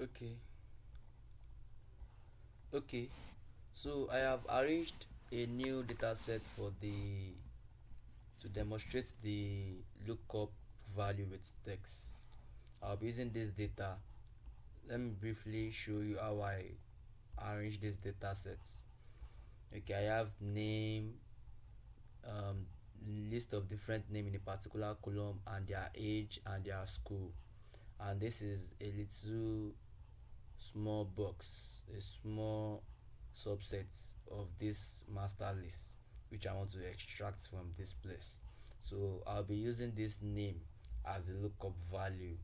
Okay, okay. So I have arranged a new data set for the to demonstrate the lookup value with text. I'll be using this data. Let me briefly show you how I arrange these data sets. Okay, I have name, um, list of different name in a particular column and their age and their school. And this is a little small box, a small subset of this master list which I want to extract from this place. So I'll be using this name as a lookup value.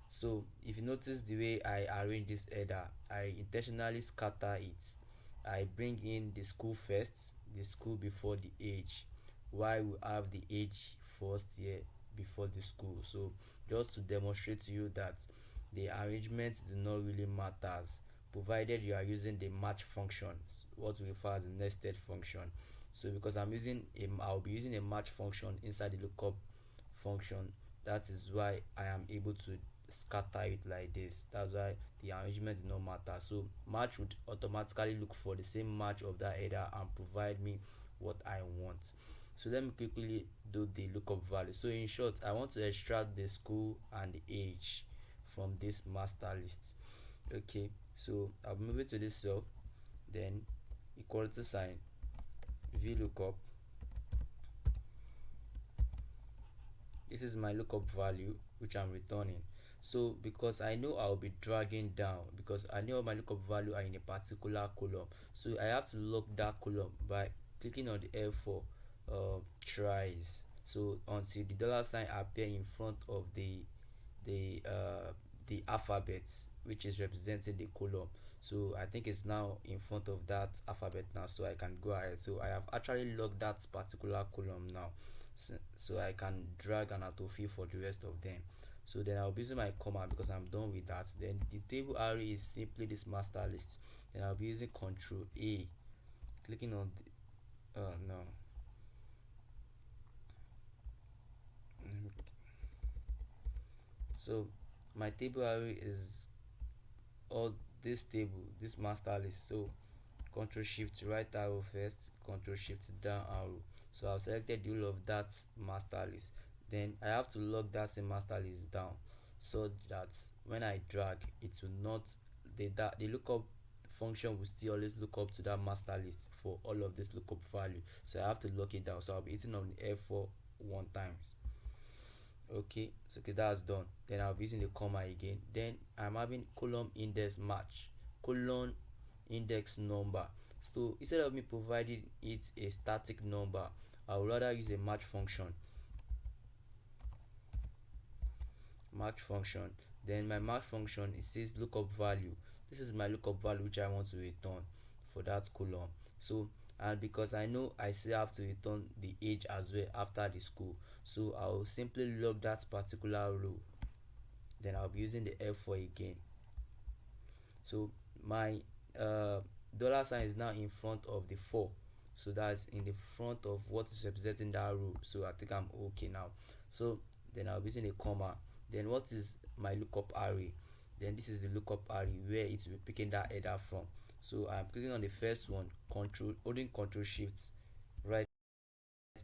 So if you notice the way I arrange this header, I intentionally scatter it. I bring in the school first, the school before the age. Why we have the age first here before the school? So just to demonstrate to you that the arrangement do not really matters, provided you are using the match function, what we refer as the nested function. So because I'll be using a match function inside the lookup function. That is why I am able to scatter it like this. That's why the arrangement did not matter. So match would automatically look for the same match of that header and provide me what I want. So let me quickly do the lookup value. So in short, I want to extract the school and the age from this master list. Okay, so I'll move it to this cell, then equality sign, VLOOKUP. This is my lookup value which I'm returning. So because I know I'll be dragging down, because I know my lookup value are in a particular column, so I have to lock that column by clicking on the F4 tries, so until the dollar sign appear in front of the uh, the alphabet which is representing the column. So I think it's now in front of that alphabet now, so I can go ahead. So I have actually locked that particular column now, so I can drag an autofill for the rest of them. So then I'll be using my comma because I'm done with that. Then the table array is simply this master list. Then I'll be using Control A, clicking on the, no, so my table array is all this table, this master list. So Control Shift right arrow first, Control Shift down arrow. So I've selected the whole of that master list. Then I have to lock that same master list down so that when I drag, it will not, the lookup function will still always look up to that master list for all of this lookup value. So I have to lock it down. So I'll be hitting on the F4 one times. Okay, so okay, that's done. Then I'll be using the comma again. Then I'm having column index match, column index number. So instead of me providing it a static number, I would rather use a match function. Then my match function, it says lookup value. This is my lookup value which I want to return for that column. So and because I know I still have to return the age as well after the school, so I'll simply log that particular row. Then I'll be using the F4 again. So my uh, dollar sign is now in front of the 4, so that's in the front of what is representing that row. So I think I'm okay now. So then I'll be using a comma. Then what is my lookup array? Then this is the lookup array where it will be picking that header from. So I'm clicking on the first one, holding Control Shift right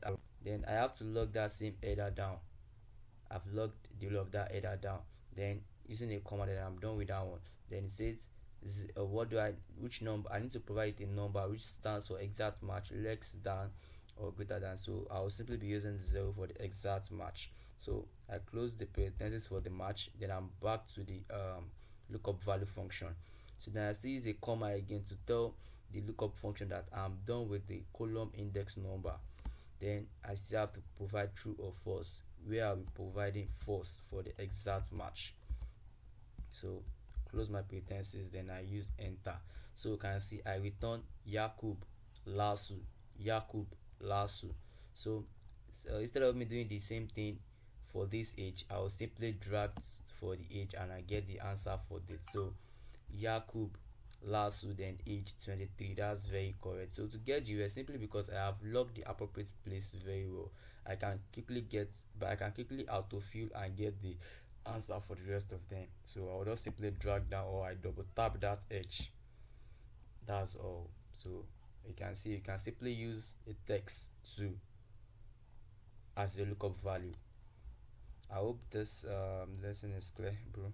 arrow. Then I have to log that same header down. I've logged the whole of that header down. Then using a comma, then I'm done with that one. Then it says what do I which number I need to provide a number which stands for exact match, less than or greater than. So I will simply be using 0 for the exact match. So I close the parentheses for the match. Then I'm back to the lookup value function. So then I still use a comma again to tell the lookup function that I'm done with the column index number. Then I still have to provide true or false, where I'll be providing false for the exact match. So close my parentheses, then I use enter. So you can see I return Yakub Lasu, Yakub Lasu. So, instead of me doing the same thing for this age, I will simply drag for the age and I get the answer for this. So Yakub Lasu, then age 23. That's very correct. So to get the rest, simply because I have logged the appropriate place very well, I can quickly autofill and get the answer for the rest of them. So I'll just simply drag down or I double tap that edge. That's all. So you can see you can simply use a text to as a lookup value. I hope this lesson is clear, bro.